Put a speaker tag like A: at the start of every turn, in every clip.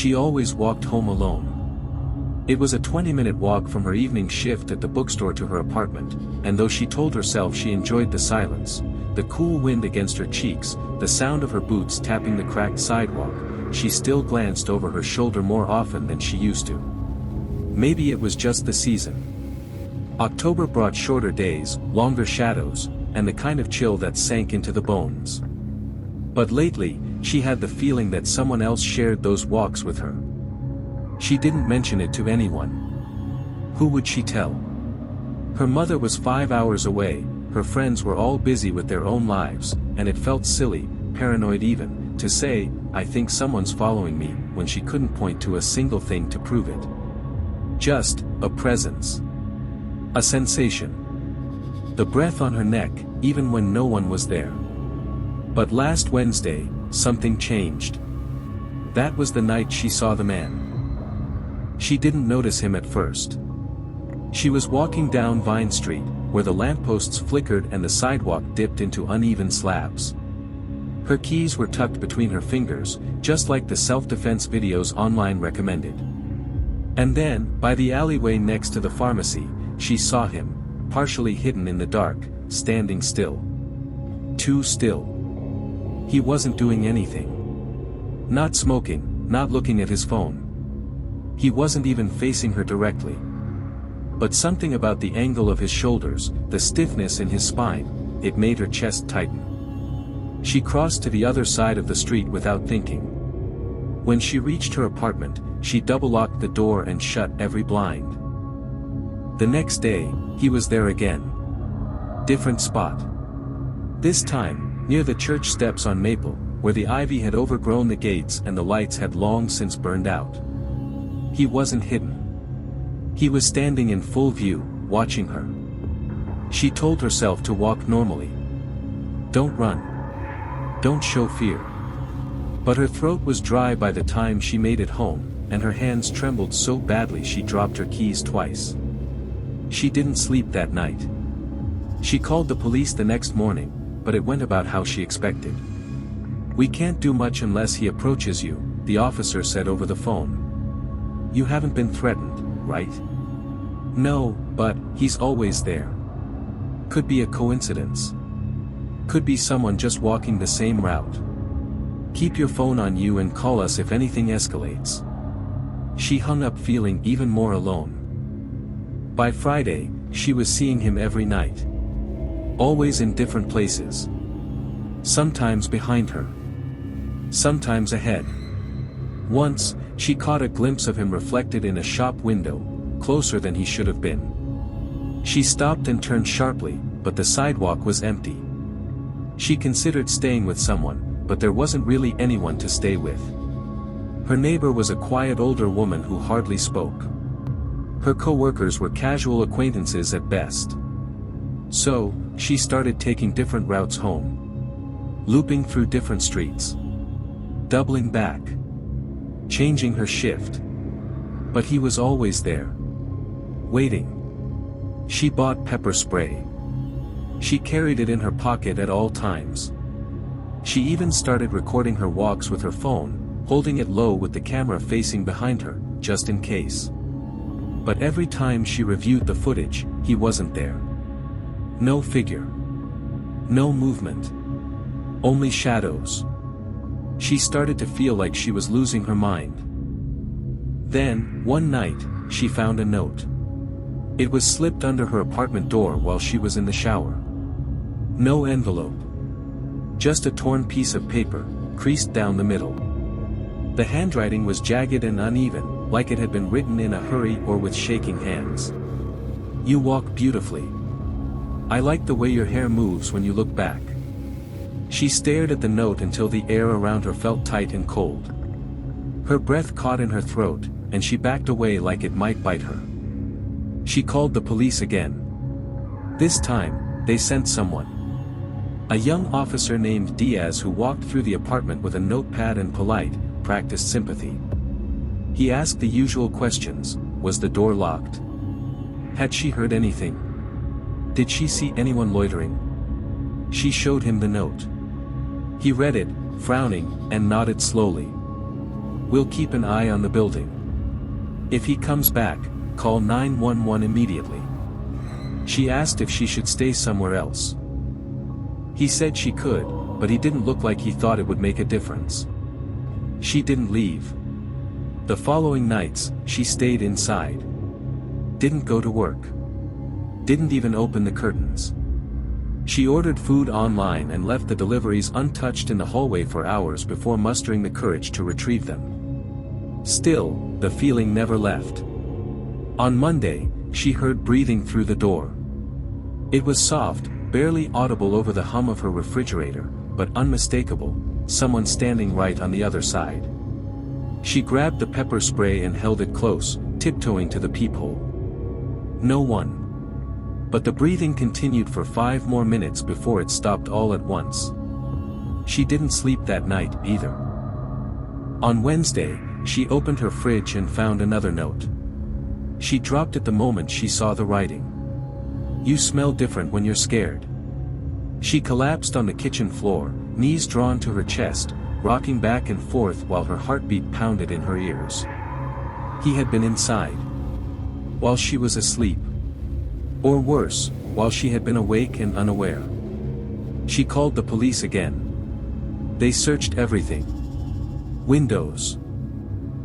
A: she always walked home alone. It was a 20-minute walk from her evening shift at the bookstore to her apartment, and though she told herself she enjoyed the silence, the cool wind against her cheeks, the sound of her boots tapping the cracked sidewalk, she still glanced over her shoulder more often than she used to. Maybe it was just the season. October brought shorter days, longer shadows, and the kind of chill that sank into the bones. But lately, she had the feeling that someone else shared those walks with her. She didn't mention it to anyone. Who would she tell? Her mother was 5 hours away, her friends were all busy with their own lives, and it felt silly, paranoid even, to say, "I think someone's following me," when she couldn't point to a single thing to prove it. Just, a presence. A sensation. The breath on her neck, even when no one was there. But last Wednesday, something changed. That was the night she saw the man. She didn't notice him at first. She was walking down Vine Street, where the lampposts flickered and the sidewalk dipped into uneven slabs. Her keys were tucked between her fingers, just like the self-defense videos online recommended. And then, by the alleyway next to the pharmacy, she saw him, partially hidden in the dark, standing still. Too still. He wasn't doing anything. Not smoking, not looking at his phone. He wasn't even facing her directly. But something about the angle of his shoulders, the stiffness in his spine, it made her chest tighten. She crossed to the other side of the street without thinking. When she reached her apartment, she double-locked the door and shut every blind. The next day, he was there again. Different spot. This time, near the church steps on Maple, where the ivy had overgrown the gates and the lights had long since burned out. He wasn't hidden. He was standing in full view, watching her. She told herself to walk normally. Don't run. Don't show fear. But her throat was dry by the time she made it home, and her hands trembled so badly she dropped her keys twice. She didn't sleep that night. She called the police the next morning, but it went about how she expected. "We can't do much unless he approaches you," the officer said over the phone. "You haven't been threatened, right?" "No, but he's always there. Could be a coincidence. Could be someone just walking the same route. Keep your phone on you and call us if anything escalates." She hung up feeling even more alone. By Friday, she was seeing him every night. Always in different places. Sometimes behind her. Sometimes ahead. Once, she caught a glimpse of him reflected in a shop window, closer than he should have been. She stopped and turned sharply, but the sidewalk was empty. She considered staying with someone, but there wasn't really anyone to stay with. Her neighbor was a quiet older woman who hardly spoke. Her co-workers were casual acquaintances at best. So, she started taking different routes home. Looping through different streets. Doubling back. Changing her shift. But he was always there. Waiting. She bought pepper spray. She carried it in her pocket at all times. She even started recording her walks with her phone, holding it low with the camera facing behind her, just in case. But every time she reviewed the footage, he wasn't there. No figure. No movement. Only shadows. She started to feel like she was losing her mind. Then, one night, she found a note. It was slipped under her apartment door while she was in the shower. No envelope. Just a torn piece of paper, creased down the middle. The handwriting was jagged and uneven, like it had been written in a hurry or with shaking hands. "You walk beautifully. I like the way your hair moves when you look back." She stared at the note until the air around her felt tight and cold. Her breath caught in her throat, and she backed away like it might bite her. She called the police again. This time, they sent someone. A young officer named Diaz who walked through the apartment with a notepad and polite, practiced sympathy. He asked the usual questions. Was the door locked? Had she heard anything? Did she see anyone loitering? She showed him the note. He read it, frowning, and nodded slowly. We'll keep an eye on the building. If he comes back, call 911 immediately." She asked if she should stay somewhere else. He said she could, but he didn't look like he thought it would make a difference. She didn't leave. The following nights, she stayed inside. Didn't go to work. Didn't even open the curtains. She ordered food online and left the deliveries untouched in the hallway for hours before mustering the courage to retrieve them. Still, the feeling never left. On Monday, she heard breathing through the door. It was soft, barely audible over the hum of her refrigerator, but unmistakable, someone standing right on the other side. She grabbed the pepper spray and held it close, tiptoeing to the peephole. No one. But the breathing continued for 5 more minutes before it stopped all at once. She didn't sleep that night, either. On Wednesday, she opened her fridge and found another note. She dropped it the moment she saw the writing. "You smell different when you're scared." She collapsed on the kitchen floor, knees drawn to her chest, rocking back and forth while her heartbeat pounded in her ears. He had been inside. While she was asleep. Or worse, while she had been awake and unaware. She called the police again. They searched everything. Windows.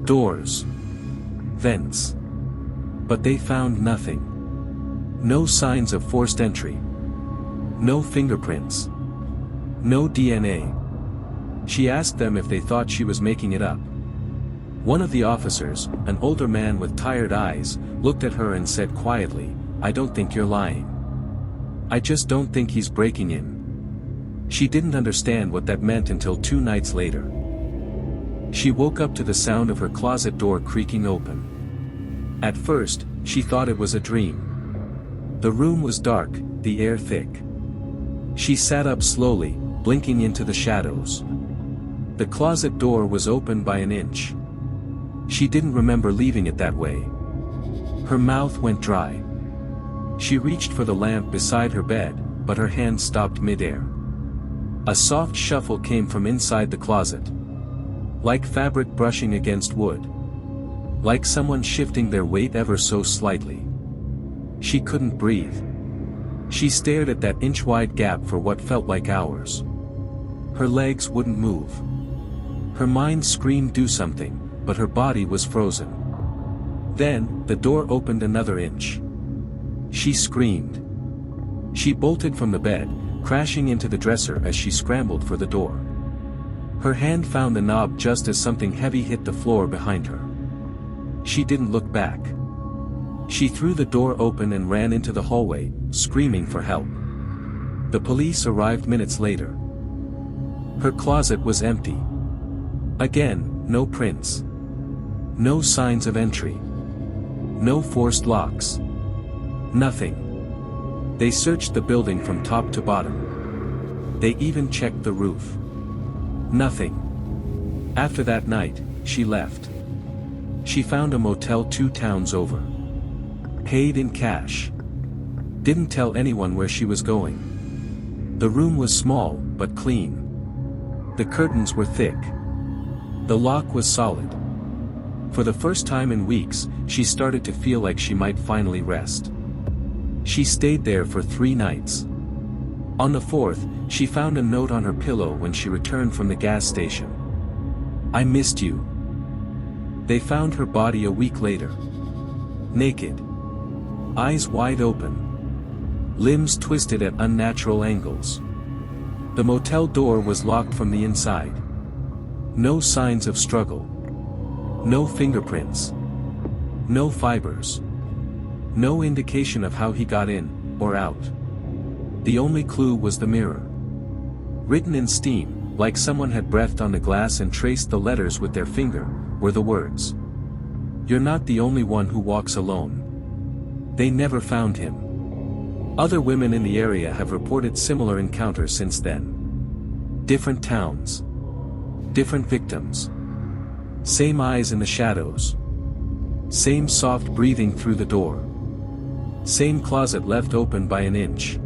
A: Doors. Vents. But they found nothing. No signs of forced entry. No fingerprints. No DNA. She asked them if they thought she was making it up. One of the officers, an older man with tired eyes, looked at her and said quietly, "I don't think you're lying. I just don't think he's breaking in." She didn't understand what that meant until 2 nights later. She woke up to the sound of her closet door creaking open. At first, she thought it was a dream. The room was dark, the air thick. She sat up slowly, blinking into the shadows. The closet door was open by an inch. She didn't remember leaving it that way. Her mouth went dry. She reached for the lamp beside her bed, but her hand stopped mid-air. A soft shuffle came from inside the closet. Like fabric brushing against wood. Like someone shifting their weight ever so slightly. She couldn't breathe. She stared at that inch-wide gap for what felt like hours. Her legs wouldn't move. Her mind screamed do something, but her body was frozen. Then, the door opened another inch. She screamed. She bolted from the bed, crashing into the dresser as she scrambled for the door. Her hand found the knob just as something heavy hit the floor behind her. She didn't look back. She threw the door open and ran into the hallway, screaming for help. The police arrived minutes later. Her closet was empty. Again, no prints. No signs of entry. No forced locks. Nothing. They searched the building from top to bottom. They even checked the roof. Nothing. After that night, she left. She found a motel 2 towns over. Paid in cash. Didn't tell anyone where she was going. The room was small, but clean. The curtains were thick. The lock was solid. For the first time in weeks, she started to feel like she might finally rest. She stayed there for 3 nights. On the 4th, she found a note on her pillow when she returned from the gas station. "I missed you." They found her body a week later. Naked. Eyes wide open. Limbs twisted at unnatural angles. The motel door was locked from the inside. No signs of struggle. No fingerprints. No fibers. No indication of how he got in, or out. The only clue was the mirror. Written in steam, like someone had breathed on the glass and traced the letters with their finger, were the words. "You're not the only one who walks alone." They never found him. Other women in the area have reported similar encounters since then. Different towns. Different victims. Same eyes in the shadows. Same soft breathing through the door. Same closet left open by an inch.